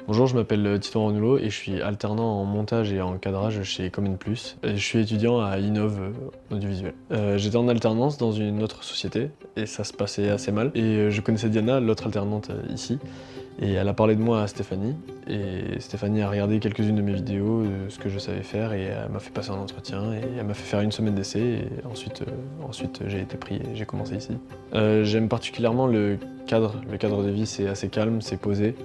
Bonjour, je m'appelle Tito Ranulot et je suis alternant en montage et en cadrage chez Common Plus. Et je suis étudiant à Innov Audiovisuel. J'étais en alternance dans une autre société et ça se passait assez mal. Et je connaissais Diana, l'autre alternante ici, et elle a parlé de moi à Stéphanie. Et Stéphanie a regardé quelques-unes de mes vidéos, de ce que je savais faire, et elle m'a fait passer un entretien et elle m'a fait faire une semaine d'essai. Et ensuite j'ai été pris et j'ai commencé ici. J'aime particulièrement le cadre. Le cadre de vie, c'est assez calme, c'est posé.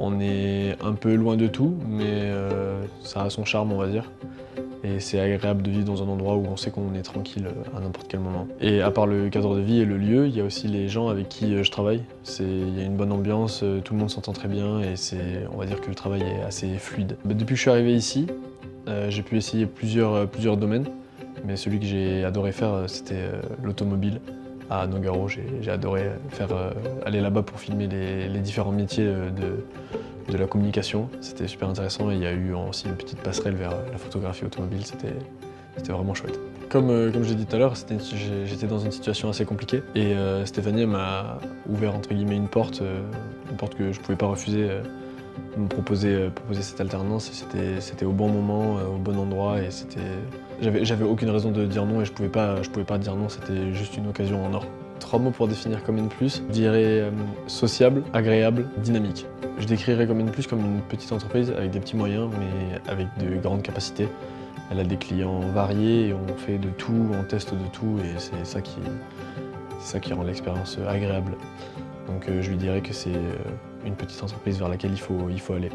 On est un peu loin de tout, mais ça a son charme, on va dire. Et c'est agréable de vivre dans un endroit où on sait qu'on est tranquille à n'importe quel moment. Et à part le cadre de vie et le lieu, il y a aussi les gens avec qui je travaille. Il y a une bonne ambiance, tout le monde s'entend très bien et on va dire que le travail est assez fluide. Depuis que je suis arrivé ici, j'ai pu essayer plusieurs domaines, mais celui que j'ai adoré faire, c'était l'automobile. À Nogaro, j'ai adoré aller là-bas pour filmer les différents métiers de la communication. C'était super intéressant et il y a eu aussi une petite passerelle vers la photographie automobile, c'était vraiment chouette. Comme je l'ai dit tout à l'heure, j'étais dans une situation assez compliquée et Stéphanie m'a ouvert entre guillemets une porte que je pouvais pas refuser, proposer cette alternance. C'était au bon moment, au bon endroit et j'avais aucune raison de dire non et je pouvais pas dire non, c'était juste une occasion en or. 3 mots pour définir Common Plus, je dirais sociable, agréable, dynamique. Je décrirais Common Plus comme une petite entreprise avec des petits moyens mais avec de grandes capacités. Elle a des clients variés et on fait de tout, on teste de tout et c'est ça qui rend l'expérience agréable. Donc je lui dirais que c'est une petite entreprise vers laquelle il faut aller.